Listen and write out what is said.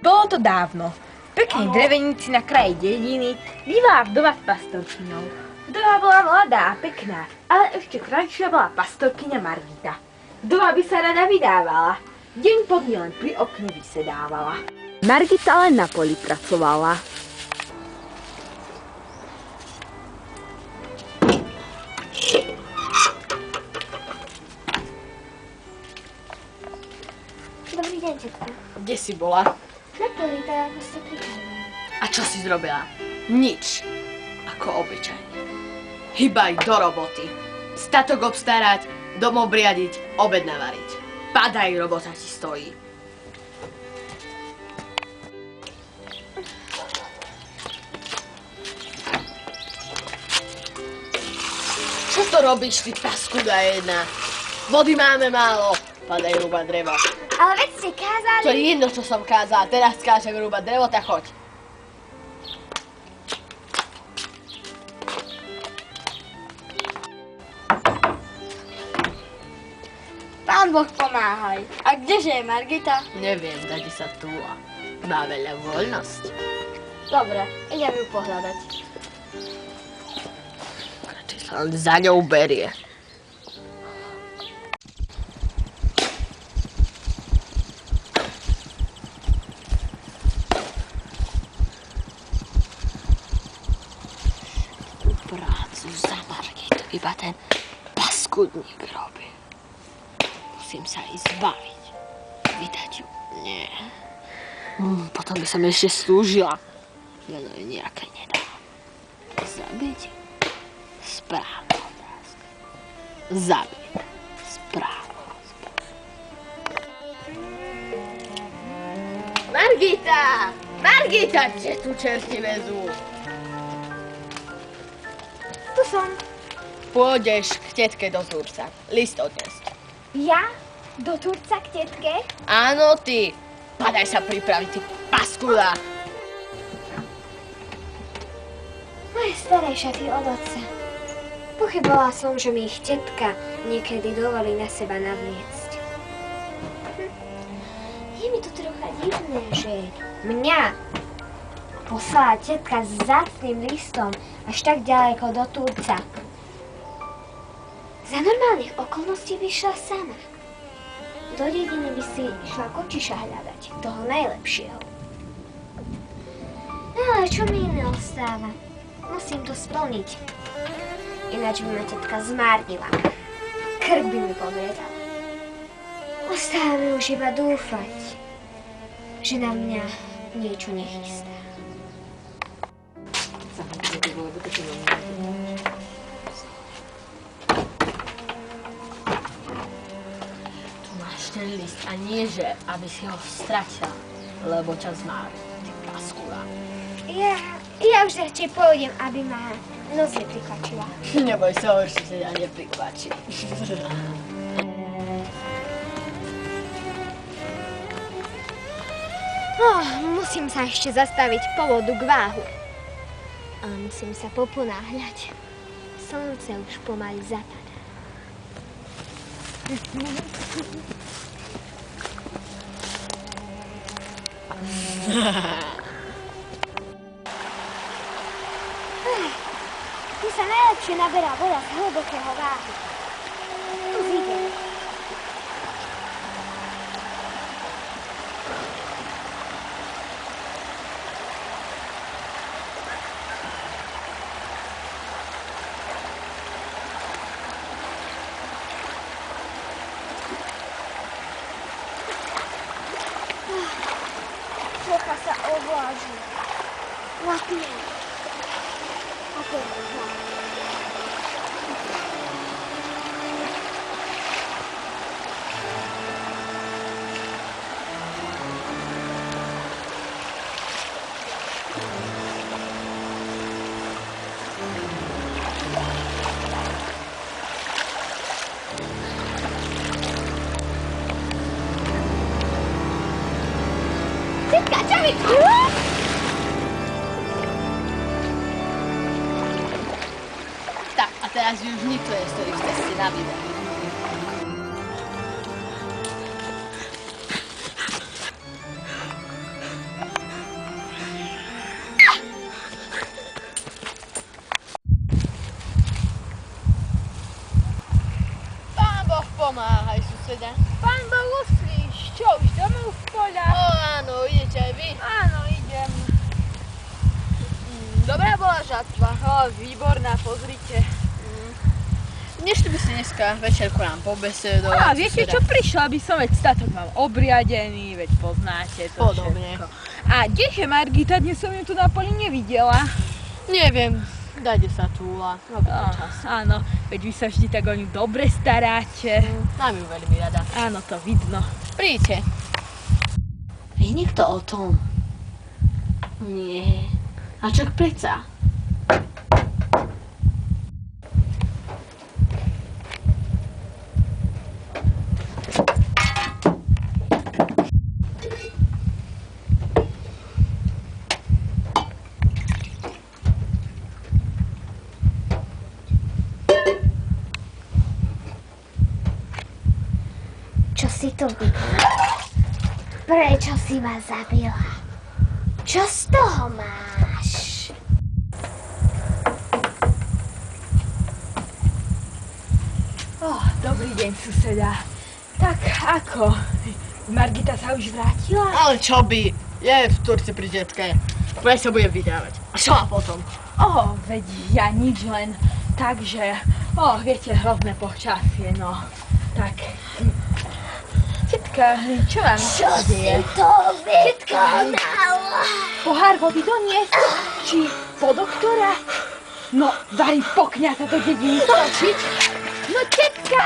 Bolo to dávno. V peknej drevenici na kraji dediny bývala vdova s pastorkyňou. Vdova bola mladá a pekná, ale ešte krajšia bola pastorkyňa Margita. Vdova by sa rada vydávala. Deň po dni len pri okne vysedávala. Margita len na poli pracovala. Dobrý deň, tetka. Kde si bola? Na poli, tak ako ste prikázali. A čo si zrobila? Nič. Ako obyčajne. Hýbaj do roboty. Statok obstarať, dom obriadiť, obed navariť. Padaj, robota ti stojí. Čo to robíš, ty paskuda jedna? Vody máme málo. Padaj rúbať drevo. Ale veď ste kázali... To je jedno, čo som kázala. Teraz kážem rúbať drevo, tak choď. Pán Boh pomáhaj. A kdeže je Margita? Neviem, dať sa tu a má veľa voľnosť. Dobre, idem ju pohľadať. Či sa len za ňou berie. Prácu za Margitu iba ten paskudník robí. Musím sa ísť zbaviť. Vydať ju? Nie. Potom by som ešte slúžila. Ja no nejaké nedám. Zabiť? Správna otázka. Zabiť. Správna otázka. Margita! Margita, kde tu čerti vezú? Tu som. Pôjdeš k tetke do Turca. List odniesť. Ja? Do Turca k tetke? Áno, ty. Padaj sa pripraviť, ty paskuda. Moje staré šaty od otca. Pochybovala som, že mi ich tetka niekedy dovolí na seba navliecť. Je mi to trocha divné, že mňa poslala tetka s vzácnym listom až tak ďaleko do Turca. Za normálnych okolností by šla sama. Do dediny by si šla kočiša hľadať, toho najlepšieho. No ale čo mi iné ostáva? Musím to splniť. Ináč by ma tetka zmárnila. Krk by mi poviedala. Ostáva mi už iba dúfať, že na mňa niečo nechystá. Tu máš ten list a nie, že aby si ho stratila, lebo ťa zmári, ty paskuda. Ja už radšej pôjdem, aby ma noc neprikvačila. Neboj sa, určite ťa neprikvačí. Musím sa ešte zastaviť po vodu k váhu. A musím sa poponáhľať. Slnce už pomaly zapadá. Tu sa najlepšie naberá voda z hlbokého váhu. Tu zíde. Trocha sa ovláži. Lapne. A poďme hľadať. Tetka, čo mi... Tak, a teraz už nikto nestojí v ceste na videu. Pomáhaj, suseda. Pán Boh uslíš, čo už domov v poľa? Áno, idete aj vy. Áno, idem. Dobrá bola žatva. Výborná, pozrite. Nešli by ste dneska večerku nám pobesedovať. A viete čo, prišla by som, veď statok mám obriadený, veď poznáte to Podobne. všetko. A kdeže Margita, dnes som ju tu na poli nevidela. Neviem, dajte sa túla. No, čas. Áno, veď vy sa vždy tak o ňu dobre staráte. Mám ju veľmi rada. Áno, to vidno. Príďte. Je niekto o tom? Nie. A čak predsa? Čo si tu vykonala? Prečo si ma zabila? Čo z toho máš? Dobrý deň, suseda. Tak ako? Margita sa už vrátila? Ale čo by? Je v Turci pri detke. Bude sa bude vydávať. A čo a potom? Veď ja nič len. Takže, viete, hrozné počasie, no. Tak. Tetka, čo vám Čo si deje? to vykonala? Pohár vody doniesť? Či po doktora? No, varí pokňata do dediny skočiť? No, tetka!